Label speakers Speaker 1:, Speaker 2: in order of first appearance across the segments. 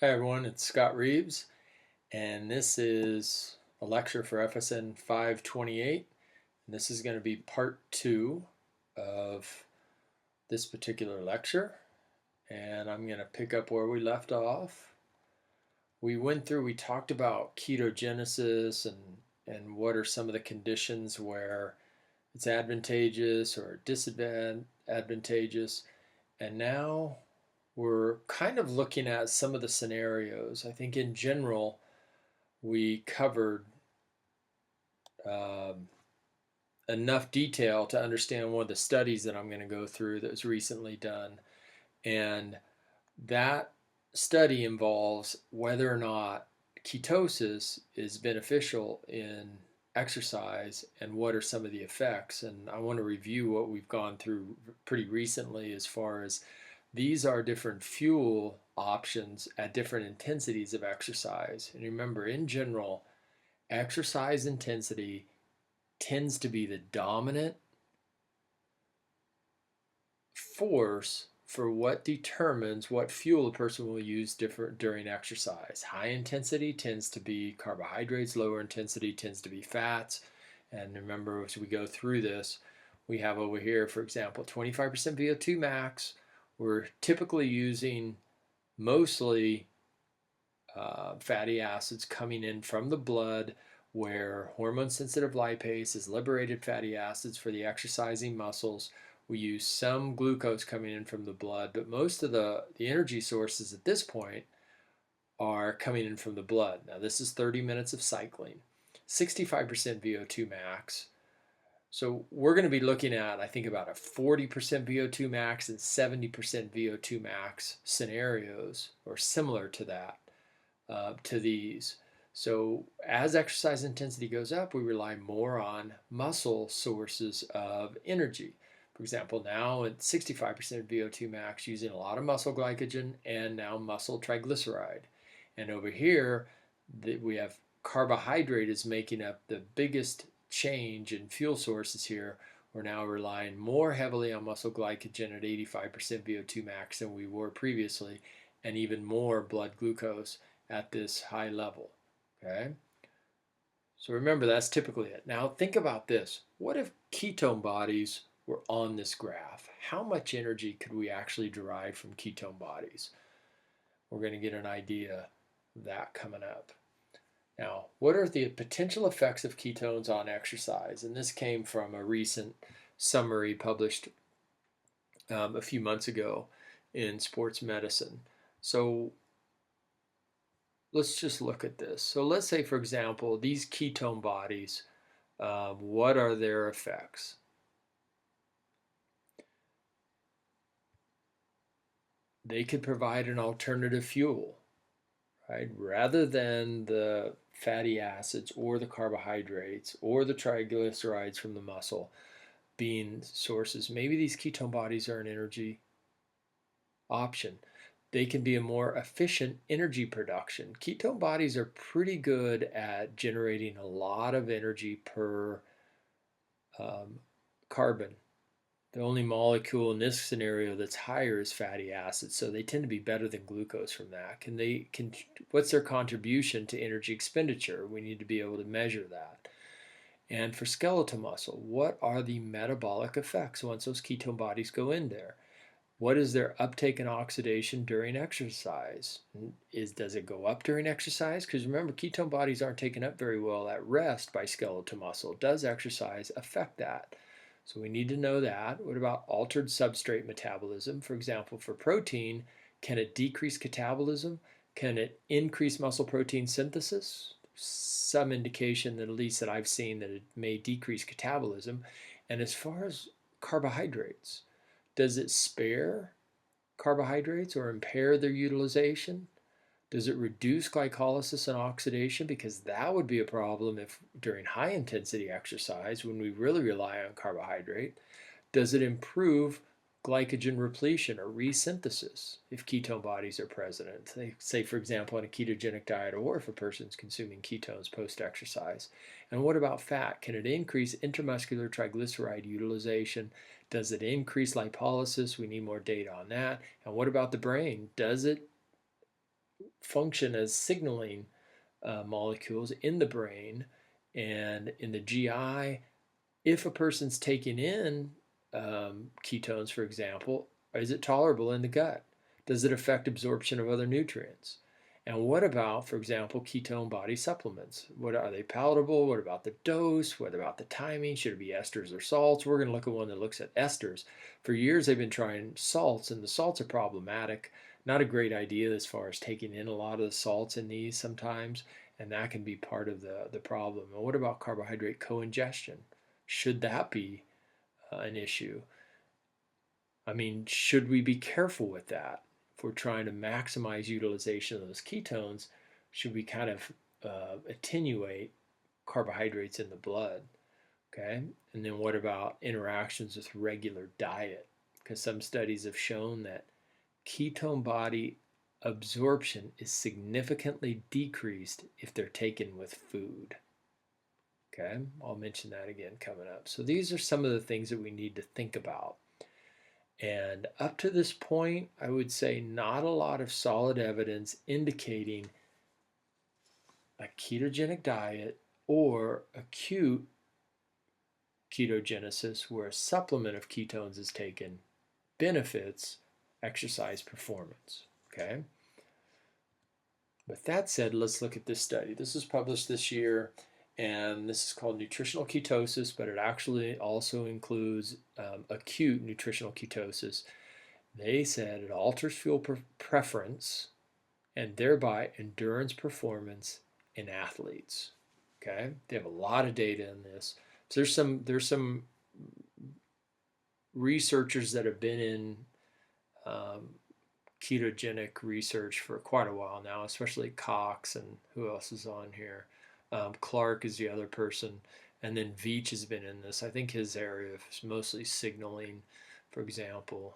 Speaker 1: Hi everyone, it's Scott Reeves, and this is a lecture for FSN 528. And this is going to be part 2 of this particular lecture, and I'm going to pick up where we left off. We talked about ketogenesis and what are some of the conditions where it's advantageous or disadvantageous, and now we're kind of looking at some of the scenarios. I think in general, we covered enough detail to understand one of the studies that I'm going to go through that was recently done. And that study involves whether or not ketosis is beneficial in exercise and what are some of the effects. And I want to review what we've gone through pretty recently as far as these are different fuel options at different intensities of exercise. And remember, in general, exercise intensity tends to be the dominant force for what determines what fuel a person will use during exercise. High intensity tends to be carbohydrates, lower intensity tends to be fats. And remember, as we go through this, we have over here, for example, 25% VO2 max. We're typically using mostly fatty acids coming in from the blood, where hormone-sensitive lipase is liberated fatty acids for the exercising muscles. We use some glucose coming in from the blood, but most of the energy sources at this point are coming in from the blood. Now this is 30 minutes of cycling, 65% VO2 max. So we're going to be looking at, I think, about a 40% VO2 max and 70% VO2 max scenarios, or similar to that, to these. So as exercise intensity goes up, we rely more on muscle sources of energy. For example, now at 65% VO2 max, using a lot of muscle glycogen and now muscle triglyceride. And over here, we have carbohydrate is making up the biggest change in fuel sources here. We're now relying more heavily on muscle glycogen at 85% VO2 max than we were previously, and even more blood glucose at this high level. Okay? So remember, that's typically it. Now think about this. What if ketone bodies were on this graph? How much energy could we actually derive from ketone bodies? We're going to get an idea of that coming up. Now, what are the potential effects of ketones on exercise? And this came from a recent summary published a few months ago in Sports Medicine. So let's just look at this. So let's say, for example, these ketone bodies, what are their effects? They could provide an alternative fuel, right? Rather than the fatty acids or the carbohydrates or the triglycerides from the muscle being sources, maybe these ketone bodies are an energy option. They can be a more efficient energy production. Ketone bodies are pretty good at generating a lot of energy per carbon. The only molecule in this scenario that's higher is fatty acids, so they tend to be better than glucose from that. What's their contribution to energy expenditure? We need to be able to measure that. And for skeletal muscle, what are the metabolic effects once those ketone bodies go in there? What is their uptake and oxidation during exercise? Does it go up during exercise? Because remember, ketone bodies aren't taken up very well at rest by skeletal muscle. Does exercise affect that? So we need to know that. What about altered substrate metabolism? For example, for protein, can it decrease catabolism? Can it increase muscle protein synthesis? Some indication, that at least that I've seen, that it may decrease catabolism. And as far as carbohydrates, does it spare carbohydrates or impair their utilization? Does it reduce glycolysis and oxidation? Because that would be a problem if during high intensity exercise, when we really rely on carbohydrate. Does it improve glycogen repletion or resynthesis if ketone bodies are present? Say, for example, in a ketogenic diet, or if a person's consuming ketones post-exercise. And what about fat? Can it increase intramuscular triglyceride utilization? Does it increase lipolysis? We need more data on that. And what about the brain? Does it function as signaling molecules in the brain and in the GI. If a person's taking in ketones, for example, is it tolerable in the gut? Does it affect absorption of other nutrients? And what about, for example, ketone body supplements? What are they palatable? What about the dose? What about the timing? Should it be esters or salts? We're going to look at one that looks at esters. For years, they've been trying salts, and the salts are problematic. Not a great idea as far as taking in a lot of the salts in these sometimes, and that can be part of the problem. And what about carbohydrate co-ingestion? Should that be an issue? I mean, should we be careful with that? If we're trying to maximize utilization of those ketones, should we kind of attenuate carbohydrates in the blood? Okay, and then what about interactions with regular diet? Because some studies have shown that ketone body absorption is significantly decreased if they're taken with food. Okay, I'll mention that again coming up. So these are some of the things that we need to think about. And up to this point, I would say not a lot of solid evidence indicating a ketogenic diet or acute ketogenesis where a supplement of ketones is taken benefits exercise performance. Okay. With that said, let's look at this study. This was published this year, and this is called Nutritional Ketosis, but it actually also includes acute nutritional ketosis. They said it alters fuel preference and thereby endurance performance in athletes. Okay, they have a lot of data in this. So there's some researchers that have been in ketogenic research for quite a while now, especially Cox, and who else is on here? Clark is the other person, and then Veach has been in this. I think his area is mostly signaling, for example.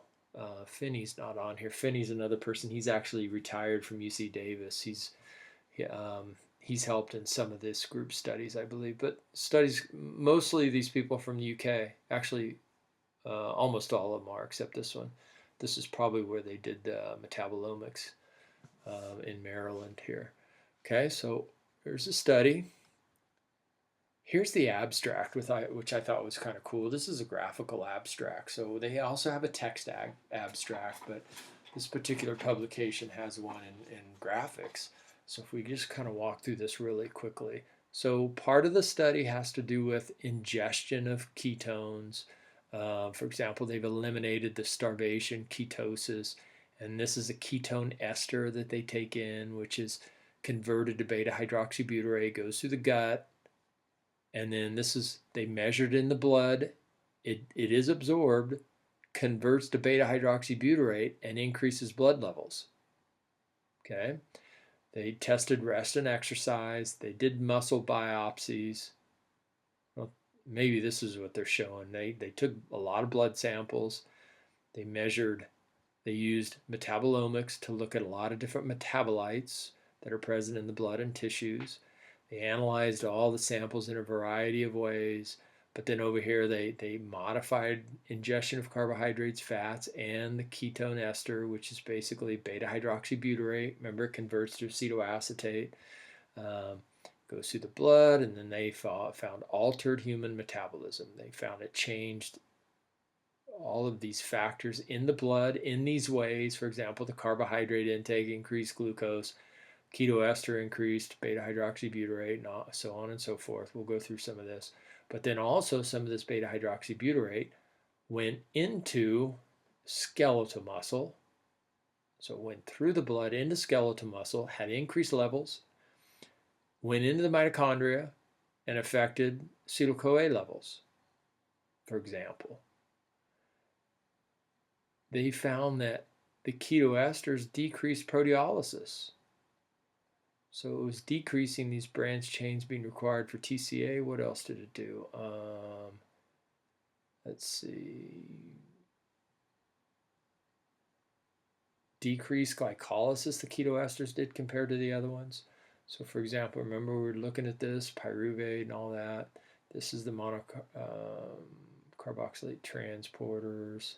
Speaker 1: Finney's not on here. Finney's another person. He's actually retired from UC Davis. He's helped in some of this group studies, I believe, but studies mostly these people from the UK. Actually, almost all of them are, except this one. This is probably where they did metabolomics in Maryland here. Okay, so here's a study. Here's the abstract, which I thought was kind of cool. This is a graphical abstract. So they also have a text abstract, but this particular publication has one in graphics. So if we just kind of walk through this really quickly. So part of the study has to do with ingestion of ketones. For example, they've eliminated the starvation ketosis, and this is a ketone ester that they take in, which is converted to beta-hydroxybutyrate, goes through the gut, and then they measured in the blood. It is absorbed, converts to beta-hydroxybutyrate, and increases blood levels. Okay, they tested rest and exercise. They did muscle biopsies. Well, maybe this is what they're showing. They took a lot of blood samples. They used metabolomics to look at a lot of different metabolites that are present in the blood and tissues. They analyzed all the samples in a variety of ways, but then over here they modified ingestion of carbohydrates, fats, and the ketone ester, which is basically beta-hydroxybutyrate. Remember, it converts to acetoacetate, goes through the blood, and then they found altered human metabolism. They found it changed all of these factors in the blood in these ways. For example, the carbohydrate intake increased glucose, ketoester increased beta-hydroxybutyrate, and so on and so forth. We'll go through some of this. But then also some of this beta-hydroxybutyrate went into skeletal muscle. So it went through the blood into skeletal muscle, had increased levels, went into the mitochondria, and affected acetyl-CoA levels, for example. They found that the ketoesters decreased proteolysis. So it was decreasing these branch chains being required for TCA. What else did it do? Let's see. Decreased glycolysis the ketoesters did compared to the other ones. So for example, remember we were looking at this, pyruvate and all that. This is the monocarboxylate transporters.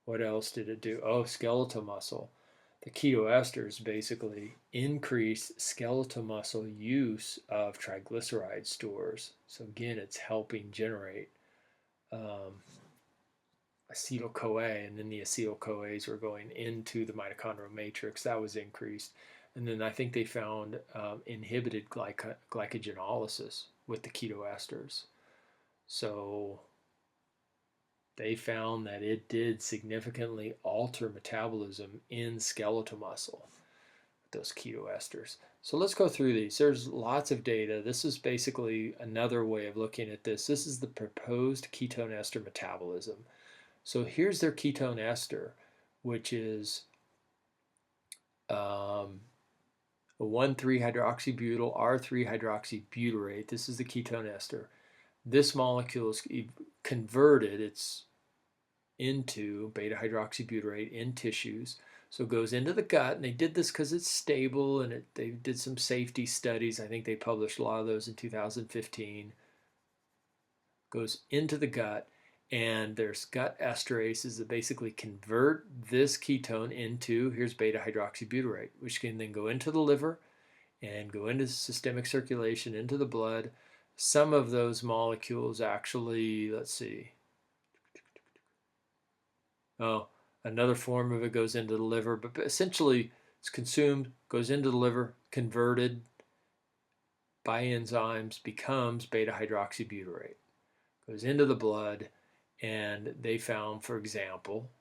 Speaker 1: What else did it do? Oh, skeletal muscle. the ketoesters basically increase skeletal muscle use of triglyceride stores. So again, it's helping generate acetyl-CoA, and then the acetyl-CoAs were going into the mitochondrial matrix. That was increased. And then I think they found inhibited glycogenolysis with the ketoesters. So they found that it did significantly alter metabolism in skeletal muscle with those ketoesters. So let's go through these. There's lots of data. This is basically another way of looking at this. This is the proposed ketone ester metabolism. So here's their ketone ester, which is a 1,3-hydroxybutyl R3-hydroxybutyrate. This is the ketone ester. This molecule is converted, it's into beta-hydroxybutyrate in tissues. So it goes into the gut, and they did this because it's stable, and they did some safety studies. I think they published a lot of those in 2015. Goes into the gut, and there's gut esterases that basically convert this ketone into, here's beta-hydroxybutyrate, which can then go into the liver and go into systemic circulation, into the blood. Some of those molecules actually, let's see, another form of it goes into the liver, but essentially it's consumed, goes into the liver, converted by enzymes, becomes beta-hydroxybutyrate, goes into the blood, and they found, for example,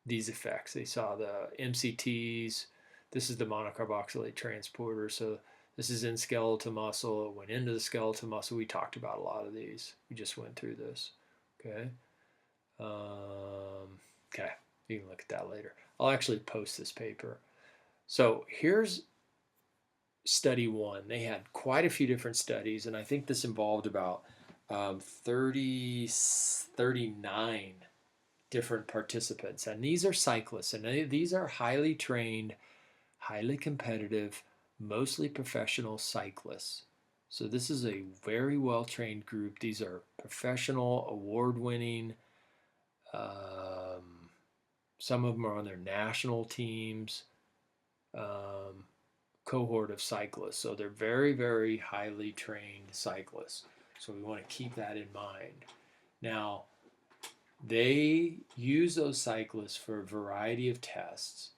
Speaker 1: these effects. They saw the MCTs. This is the monocarboxylate transporter. So this is in skeletal muscle. It went into the skeletal muscle. We talked about a lot of these. We just went through this. Okay. Okay. You can look at that later. I'll actually post this paper. So here's study one. They had quite a few different studies, and I think this involved about 39 different participants. And these are cyclists, and these are highly trained, highly competitive, mostly professional cyclists. So this is a very well-trained group. These are professional, award-winning. Some of them are on their national teams. Cohort of cyclists. So they're very, very highly trained cyclists. So we want to keep that in mind. Now, they use those cyclists for a variety of tests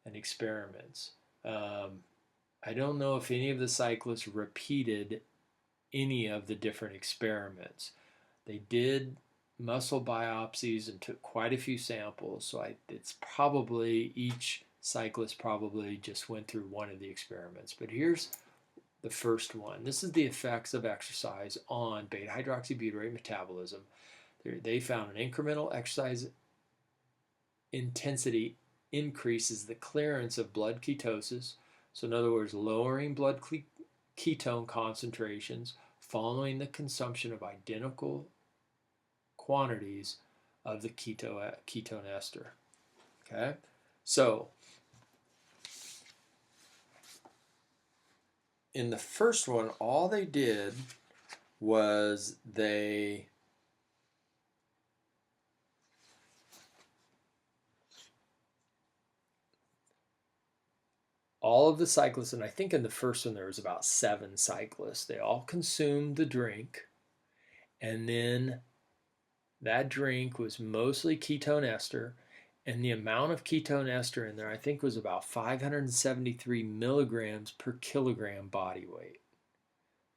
Speaker 1: and experiments. I don't know if any of the cyclists repeated any of the different experiments. They did muscle biopsies and took quite a few samples, so it's probably each cyclist probably just went through one of the experiments. But here's the first one. This is the effects of exercise on beta-hydroxybutyrate metabolism. They found an incremental exercise intensity increases the clearance of blood ketosis. So in other words, lowering blood ketone concentrations following the consumption of identical quantities of the ketone ester. Okay, so in the first one, all they did was all of the cyclists, and I think in the first one there was about 7 cyclists, they all consumed the drink, and then that drink was mostly ketone ester, and the amount of ketone ester in there I think was about 573 milligrams per kilogram body weight.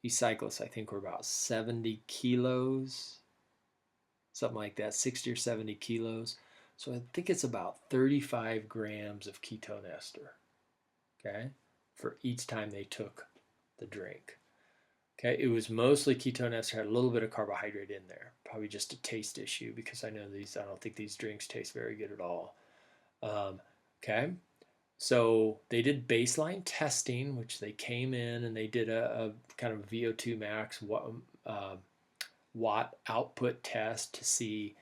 Speaker 1: These cyclists I think were about 70 kilos, something like that, 60 or 70 kilos. So I think it's about 35 grams of ketone ester, okay, for each time they took the drink. Okay, it was mostly ketone ester, had a little bit of carbohydrate in there, probably just a taste issue because I don't think these drinks taste very good at all. Okay, so they did baseline testing, which they came in and they did a kind of VO2 max watt output test to see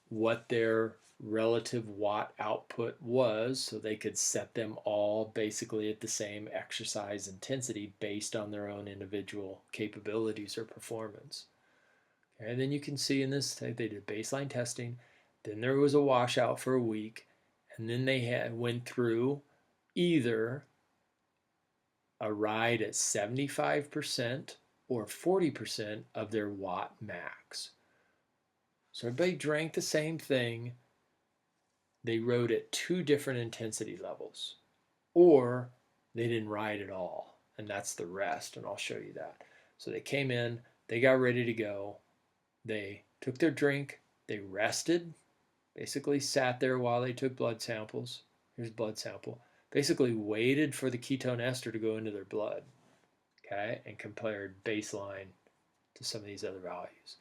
Speaker 1: what their relative watt output was, so they could set them all basically at the same exercise intensity based on their own individual capabilities or performance. And then you can see in this, they did baseline testing, then there was a washout for a week, and then they went through either a ride at 75% or 40% of their watt max. So everybody drank the same thing. They rode at 2 different intensity levels, or they didn't ride at all, and that's the rest, and I'll show you that. So they came in, they got ready to go, they took their drink, they rested, basically sat there while they took blood samples. Here's a blood sample. Basically waited for the ketone ester to go into their blood, okay, and compared baseline to some of these other values.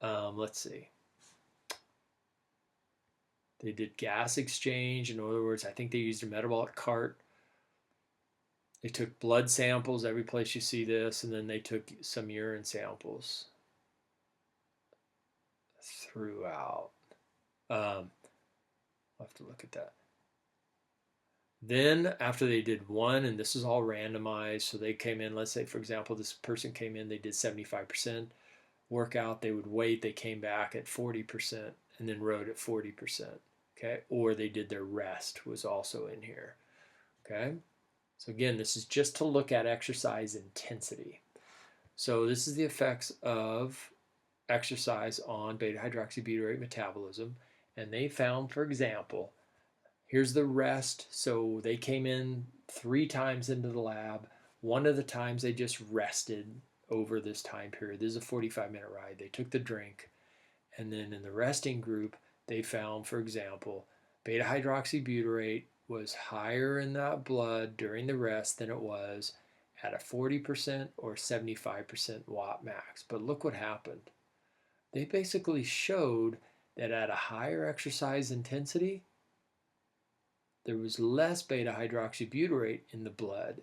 Speaker 1: Let's see. They did gas exchange. In other words, I think they used a metabolic cart. They took blood samples every place you see this, and then they took some urine samples throughout. I'll have to look at that. Then after they did one, and this is all randomized, so they came in, let's say for example, this person came in, they did 75% workout, they would wait, they came back at 40% and then rode at 40%, okay? Or they did their rest was also in here, okay? So again, this is just to look at exercise intensity. So this is the effects of exercise on beta-hydroxybutyrate metabolism, and they found, for example, here's the rest. So they came in 3 times into the lab. One of the times they just rested over this time period. This is a 45-minute ride. They took the drink, and then in the resting group, they found, for example, beta-hydroxybutyrate was higher in that blood during the rest than it was at a 40% or 75% watt max. But look what happened. They basically showed that at a higher exercise intensity, there was less beta-hydroxybutyrate in the blood.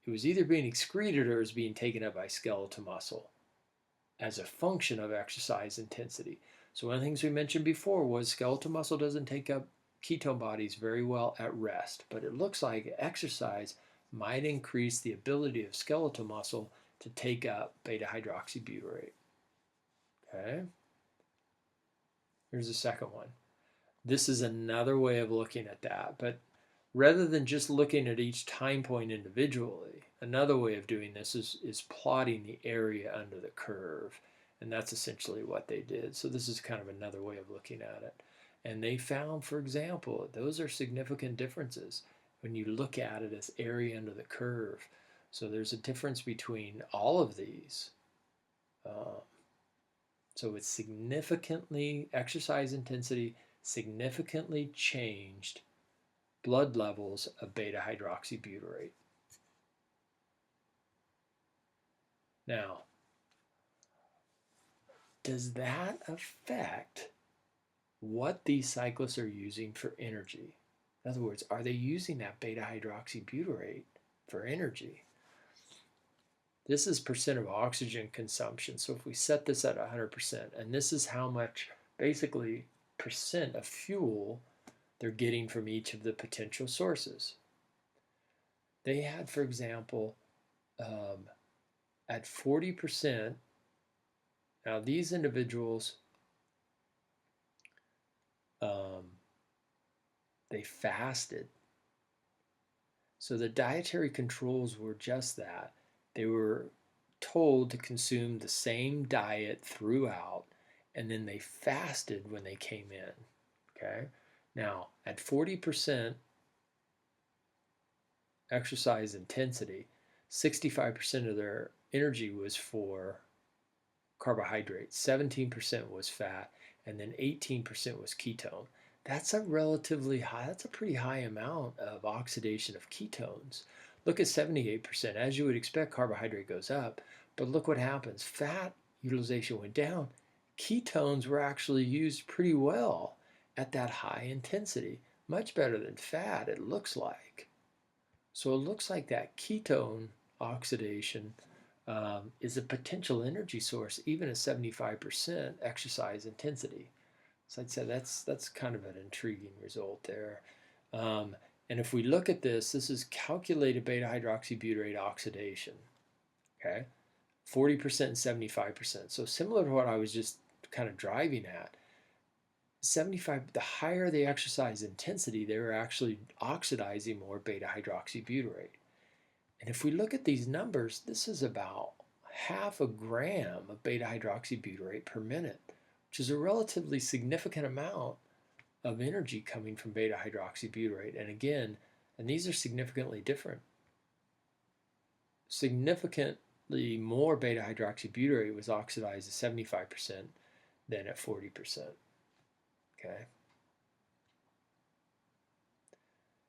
Speaker 1: It was either being excreted or it was being taken up by skeletal muscle as a function of exercise intensity. So one of the things we mentioned before was skeletal muscle doesn't take up ketone bodies very well at rest, but it looks like exercise might increase the ability of skeletal muscle to take up beta-hydroxybutyrate. Okay? Here's the second one. This is another way of looking at that, but rather than just looking at each time point individually, another way of doing this is plotting the area under the curve, and that's essentially what they did. So this is kind of another way of looking at it. And they found, for example, those are significant differences when you look at it as area under the curve. So there's a difference between all of these. So it's significantly, exercise intensity significantly changed blood levels of beta-hydroxybutyrate. Now, does that affect what these cyclists are using for energy? In other words, are they using that beta-hydroxybutyrate for energy? This is percent of oxygen consumption. So if we set this at 100%, and this is how much, basically, percent of fuel they're getting from each of the potential sources. They had, for example, at 40%, now these individuals, they fasted. So the dietary controls were just that. They were told to consume the same diet throughout, and then they fasted when they came in, okay? Now, at 40% exercise intensity, 65% of their energy was for carbohydrates, 17% was fat, and then 18% was ketone. That's a relatively high, that's a pretty high amount of oxidation of ketones. Look at 78%. As you would expect, carbohydrate goes up, but look what happens. Fat utilization went down. Ketones were actually used pretty well at that high intensity, much better than fat, it looks like. So it looks like that ketone oxidation is a potential energy source, even at 75% exercise intensity. So I'd say that's kind of an intriguing result there. And if we look at this, this is calculated beta-hydroxybutyrate oxidation, okay, 40% and 75%. So similar to what I was just kind of driving at. 75, the higher the exercise intensity, they were actually oxidizing more beta-hydroxybutyrate. And if we look at these numbers, this is about half a gram of beta-hydroxybutyrate per minute, which is a relatively significant amount of energy coming from beta-hydroxybutyrate. And again, and these are significantly different. Significantly more beta-hydroxybutyrate was oxidized at 75% than at 40%. Okay.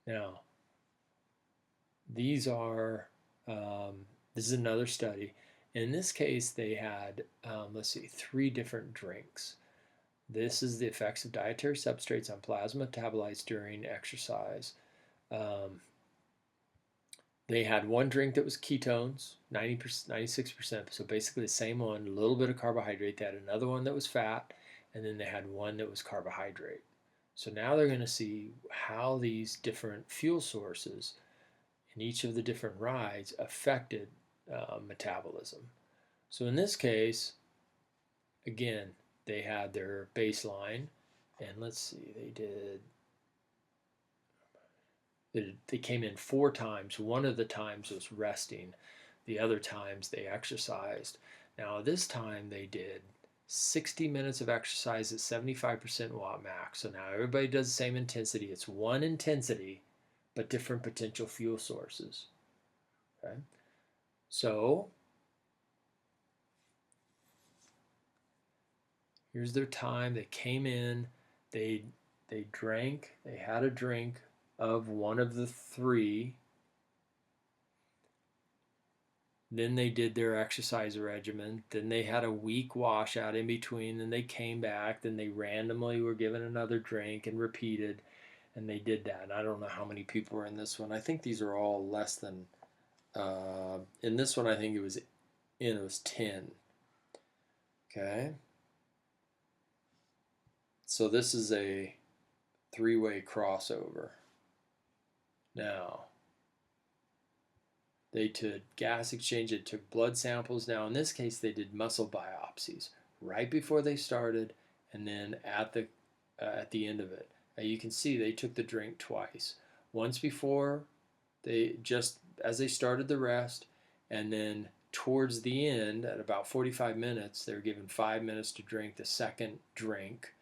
Speaker 1: Now, these are, this is another study. In this case, they had, let's see, 3 different drinks. This is the effects of dietary substrates on plasma metabolites during exercise. They had one drink that was ketones, 90%, 96%, so basically the same one, a little bit of carbohydrate. They had another one that was fat, and then they had one that was carbohydrate. So now they're going to see how these different fuel sources in each of the different rides affected metabolism. So in this case, again, they had their baseline, and let's see, they came in 4 times. One of the times was resting. The other times they exercised. Now this time they did 60 minutes of exercise at 75% watt max. So now everybody does the same intensity. It's one intensity, but different potential fuel sources. Okay. So here's their time. They came in, they drank, they had a drink of one of the 3. Then they did their exercise regimen. Then they had a week washout in between. Then they came back. Then they randomly were given another drink and repeated. And they did that. And I don't know how many people were in this one. I think these are all less than, in this one I think it was 10. Okay. So this is a 3-way crossover. Now, they did gas exchange, they took blood samples. Now in this case they did muscle biopsies right before they started and then at the end of it. Now you can see they took the drink twice. Once before, they just as they started the rest, and then towards the end at about 45 minutes they were given 5 minutes to drink the second drink,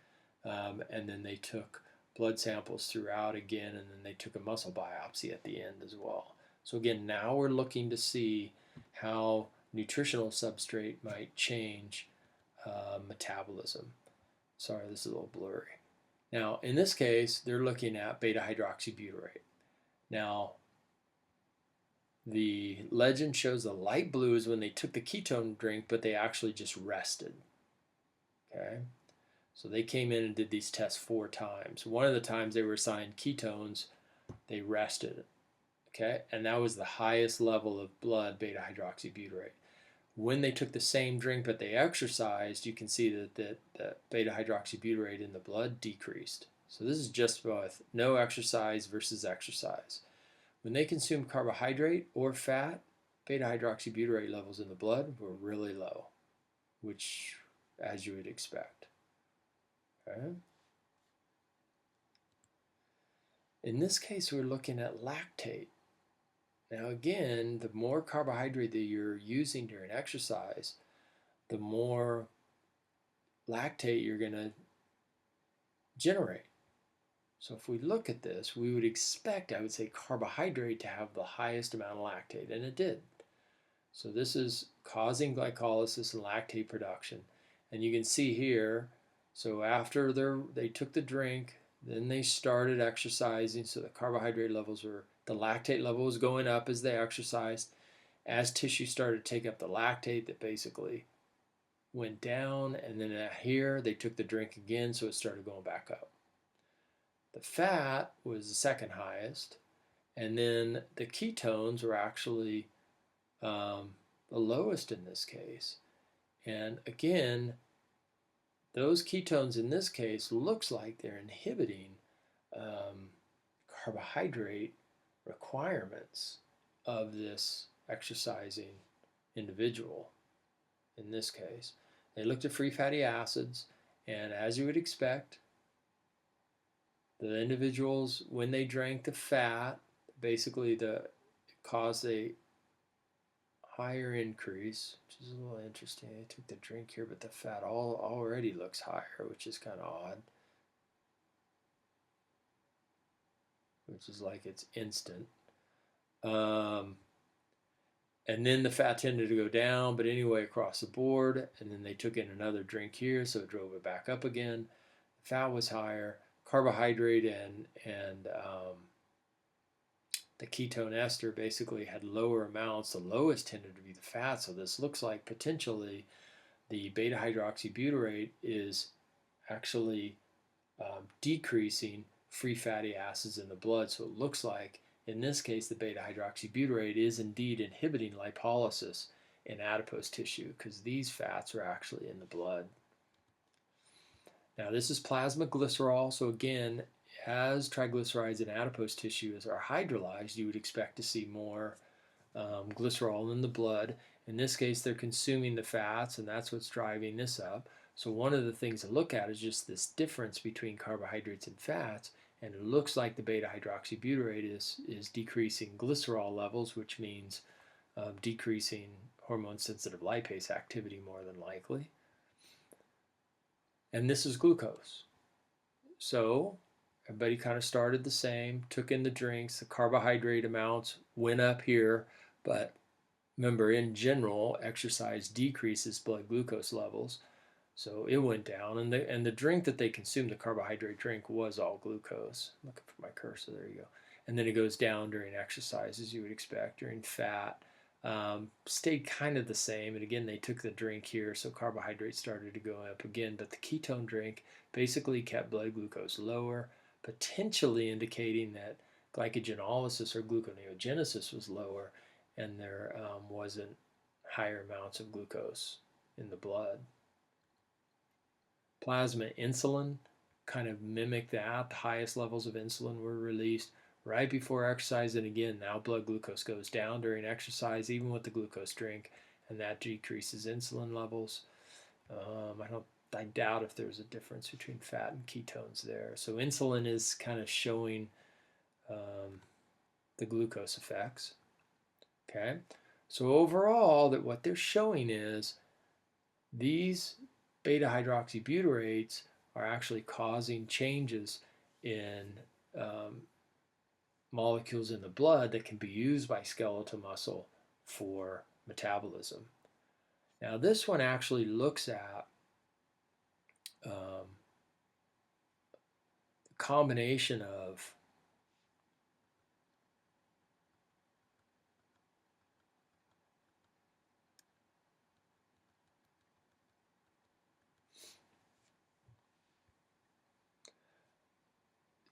Speaker 1: and then they took blood samples throughout again, and then they took a muscle biopsy at the end as well. So again, now we're looking to see how nutritional substrate might change metabolism. Sorry, this is a little blurry. Now, in this case, they're looking at beta-hydroxybutyrate. Now, the legend shows the light blue is when they took the ketone drink, but they actually just rested. Okay, so they came in and did these tests 4 times. One of the times they were assigned ketones, they rested. Okay, and that was the highest level of blood beta-hydroxybutyrate. When they took the same drink but they exercised, you can see that the beta-hydroxybutyrate in the blood decreased. So this is just with no exercise versus exercise. When they consumed carbohydrate or fat, beta-hydroxybutyrate levels in the blood were really low, which as you would expect. Okay. In this case, we're looking at lactate. Now again, the more carbohydrate that you're using during exercise, the more lactate you're going to generate. So if we look at this, we would expect, I would say, carbohydrate to have the highest amount of lactate, and it did. So this is causing glycolysis and lactate production. And you can see here, so after they took the drink, then they started exercising, so the carbohydrate levels were, the lactate level was going up as they exercised. As tissue started to take up the lactate, that basically went down, and then here they took the drink again, so it started going back up. The fat was the second highest, and then the ketones were actually the lowest in this case. And again, those ketones in this case looks like they're inhibiting carbohydrate requirements of this exercising individual. in this case. They looked at free fatty acids, and as you would expect, the individuals, when they drank the fat, basically it caused a higher increase, which is a little interesting. I took the drink here, but the fat already looks higher, which is kind of odd. Which is like it's instant. And then the fat tended to go down, but anyway, across the board. And then they took in another drink here, so it drove it back up again. The fat was higher. Carbohydrate and the ketone ester basically had lower amounts. The lowest tended to be the fat. So this looks like potentially the beta-hydroxybutyrate is actually decreasing free fatty acids in the blood. So it looks like in this case the beta-hydroxybutyrate is indeed inhibiting lipolysis in adipose tissue because these fats are actually in the blood. Now this is plasma glycerol. So again, as triglycerides in adipose tissue are hydrolyzed, you would expect to see more glycerol in the blood. In this case, they're consuming the fats, and that's what's driving this up. So one of the things to look at is just this difference between carbohydrates and fats, and it looks like the beta-hydroxybutyrate is decreasing glycerol levels, which means decreasing hormone-sensitive lipase activity more than likely. And this is glucose. So everybody kind of started the same, took in the drinks, the carbohydrate amounts went up here, but remember, in general, exercise decreases blood glucose levels. So it went down, and the drink that they consumed, the carbohydrate drink, was all glucose. I'm looking for my cursor, there you go. And then it goes down during exercise, as you would expect. During fat, stayed kind of the same. And again, they took the drink here, so carbohydrates started to go up again. But the ketone drink basically kept blood glucose lower, potentially indicating that glycogenolysis or gluconeogenesis was lower, and there wasn't higher amounts of glucose in the blood. Plasma insulin kind of mimicked that. The highest levels of insulin were released right before exercise, and again, now blood glucose goes down during exercise, even with the glucose drink, and that decreases insulin levels. I doubt if there's a difference between fat and ketones there. So insulin is kind of showing the glucose effects. Okay, so overall, that what they're showing is these beta-hydroxybutyrates are actually causing changes in molecules in the blood that can be used by skeletal muscle for metabolism. Now this one actually looks at the combination of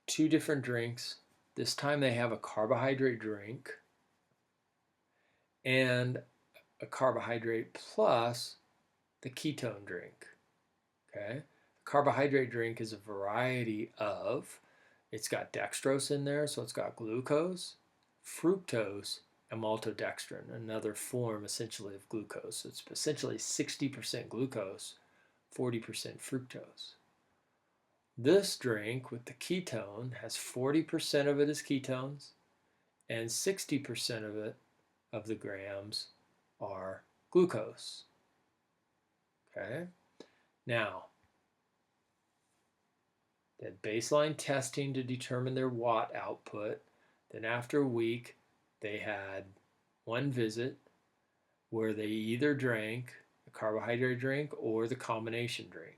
Speaker 1: two different drinks. This time they have a carbohydrate drink and a carbohydrate plus the ketone drink. Okay, the carbohydrate drink is a variety of, it's got dextrose in there, so it's got glucose, fructose, and maltodextrin, another form essentially of glucose. So it's essentially 60% glucose, 40% fructose. This drink with the ketone has 40% of it is ketones, and 60% of it, of the grams, are glucose. Okay, now they had baseline testing to determine their watt output. Then after a week, they had one visit where they either drank a carbohydrate drink or the combination drink.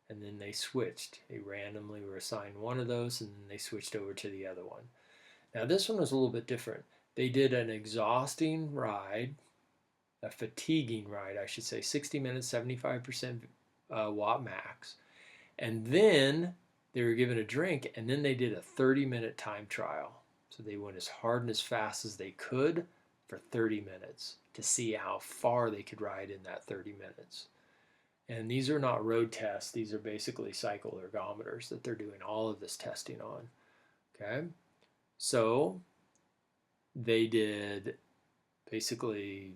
Speaker 1: And then they switched. They randomly were assigned one of those, and then they switched over to the other one. Now this one was a little bit different. They did an exhausting ride, a fatiguing ride, I should say, 60 minutes, 75% watt max. And then they were given a drink, and then they did a 30-minute time trial. So they went as hard and as fast as they could for 30 minutes to see how far they could ride in that 30 minutes. And these are not road tests. These are basically cycle ergometers that they're doing all of this testing on. Okay, so they did basically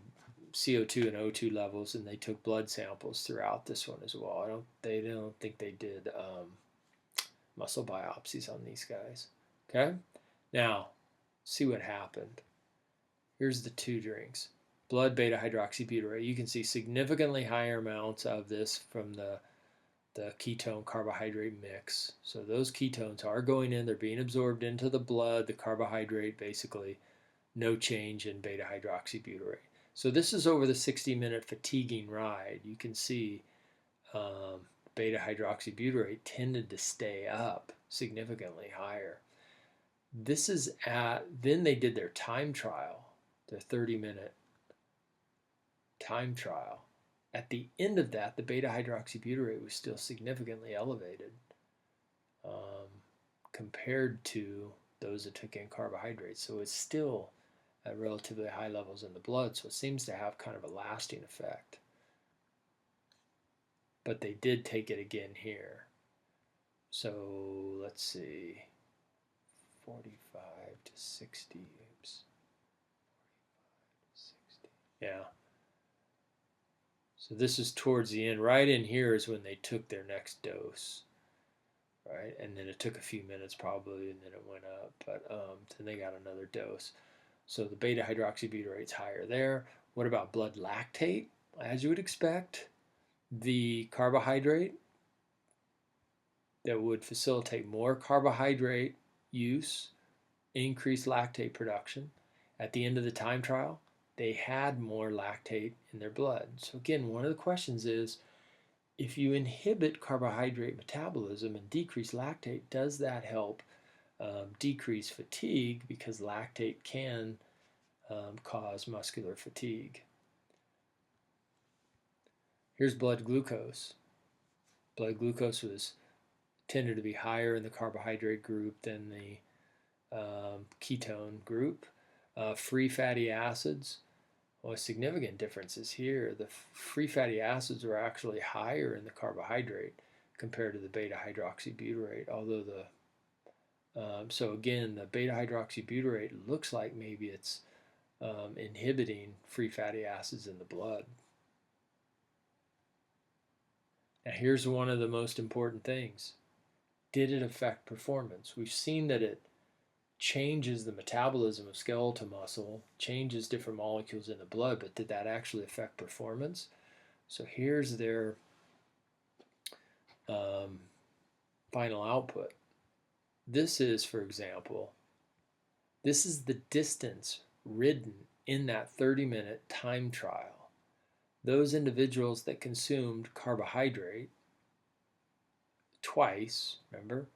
Speaker 1: CO2 and O2 levels, and they took blood samples throughout this one as well. They don't think they did muscle biopsies on these guys. Okay, now see what happened. Here's the two drinks. Blood beta-hydroxybutyrate. You can see significantly higher amounts of this from the ketone carbohydrate mix. So those ketones are going in, they're being absorbed into the blood, the carbohydrate, basically no change in beta-hydroxybutyrate. So this is over the 60-minute fatiguing ride. You can see beta-hydroxybutyrate tended to stay up significantly higher. This is then they did their time trial, their 30-minute time trial. At the end of that, the beta-hydroxybutyrate was still significantly elevated compared to those that took in carbohydrates. So it's still at relatively high levels in the blood, so it seems to have kind of a lasting effect. But they did take it again here. So let's see, 45 to 60, oops, 60, yeah. So this is towards the end. Right in here is when they took their next dose, right? And then it took a few minutes probably, and then it went up. But then they got another dose. So the beta-hydroxybutyrate is higher there. What about blood lactate? As you would expect, the carbohydrate that would facilitate more carbohydrate use, increased lactate production. At the end of the time trial, they had more lactate in their blood. So again, one of the questions is, if you inhibit carbohydrate metabolism and decrease lactate, does that help decrease fatigue? Because lactate can cause muscular fatigue. Here's blood glucose. Blood glucose tended to be higher in the carbohydrate group than the ketone group. Free fatty acids, well, significant differences here. The free fatty acids were actually higher in the carbohydrate compared to the beta-hydroxybutyrate, although so again, the beta-hydroxybutyrate looks like maybe it's inhibiting free fatty acids in the blood. Now here's one of the most important things. Did it affect performance? We've seen that it changes the metabolism of skeletal muscle, changes different molecules in the blood, but did that actually affect performance? So here's their final output. This is, for example, this is the distance ridden in that 30-minute time trial. Those individuals that consumed carbohydrate twice, remember,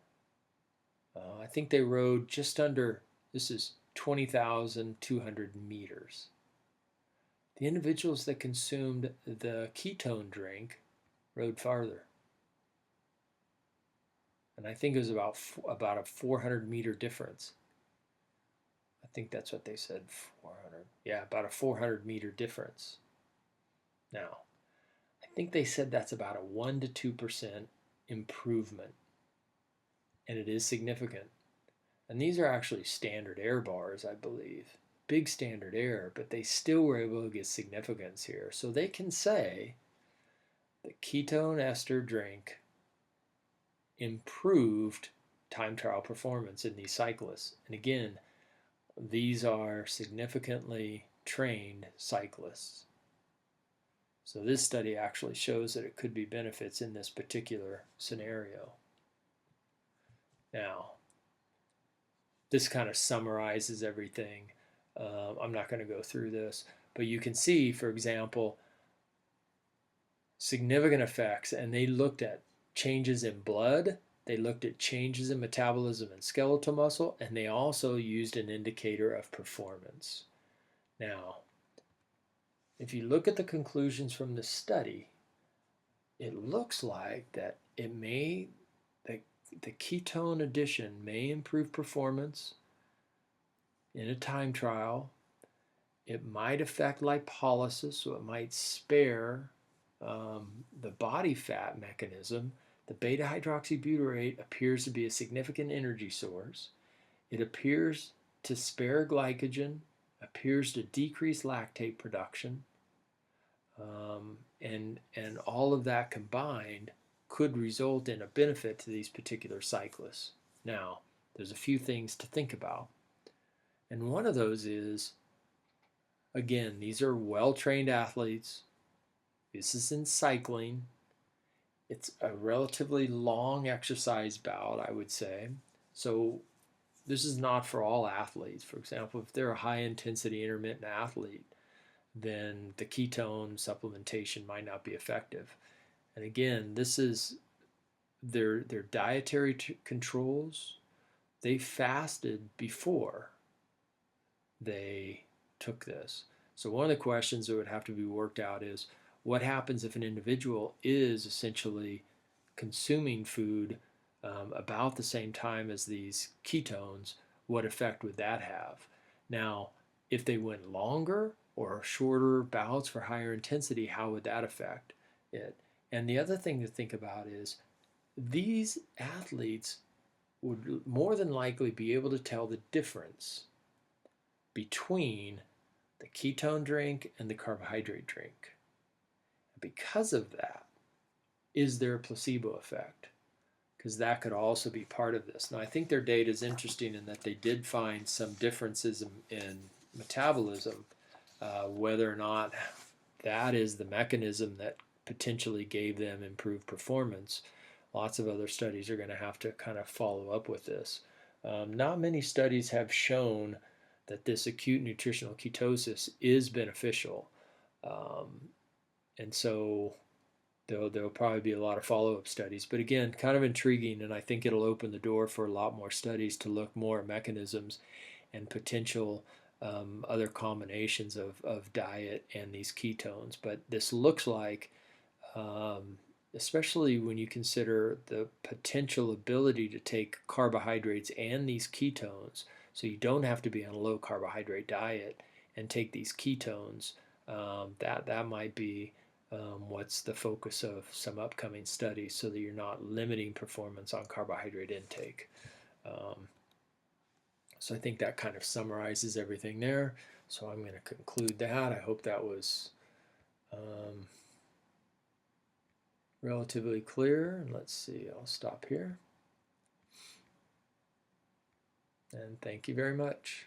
Speaker 1: I think they rode just under, this is 20,200 meters. The individuals that consumed the ketone drink rode farther. And I think it was about a 400-meter difference. I think that's what they said, 400. Yeah, about a 400-meter difference. Now, I think they said that's about a 1 to 2% improvement. And it is significant. And these are actually standard error bars, I believe. Big standard error, but they still were able to get significance here. So they can say the ketone ester drink improved time trial performance in these cyclists. And again, these are significantly trained cyclists. So this study actually shows that it could be benefits in this particular scenario. Now, this kind of summarizes everything. I'm not going to go through this, but you can see, for example, significant effects, and they looked at changes in blood, they looked at changes in metabolism and skeletal muscle, and they also used an indicator of performance. Now, if you look at the conclusions from the study, it looks like that the ketone addition may improve performance in a time trial. It might affect lipolysis, so it might spare the body fat mechanism. The beta-hydroxybutyrate appears to be a significant energy source. It appears to spare glycogen, appears to decrease lactate production. And all of that combined could result in a benefit to these particular cyclists. Now, there's a few things to think about. And one of those is, again, these are well-trained athletes. This is in cycling. It's a relatively long exercise bout, I would say. So this is not for all athletes. For example, if they're a high-intensity intermittent athlete, then the ketone supplementation might not be effective. And again, this is their dietary controls. They fasted before they took this. So one of the questions that would have to be worked out is, what happens if an individual is essentially consuming food about the same time as these ketones? What effect would that have? Now, if they went longer or shorter bouts for higher intensity, how would that affect it? And the other thing to think about is, these athletes would more than likely be able to tell the difference between the ketone drink and the carbohydrate drink. Because of that, is there a placebo effect? Because that could also be part of this. Now, I think their data is interesting in that they did find some differences in metabolism, whether or not that is the mechanism that potentially gave them improved performance. Lots of other studies are going to have to kind of follow up with this. Not many studies have shown that this acute nutritional ketosis is beneficial. And so there'll probably be a lot of follow-up studies. But again, kind of intriguing, and I think it'll open the door for a lot more studies to look more at mechanisms and potential other combinations of diet and these ketones. But this looks like, especially when you consider the potential ability to take carbohydrates and these ketones, so you don't have to be on a low carbohydrate diet and take these ketones, that might be what's the focus of some upcoming studies, so that you're not limiting performance on carbohydrate intake. So I think that kind of summarizes everything there. So I'm going to conclude that. I hope that was relatively clear. And let's see, I'll stop here. And thank you very much.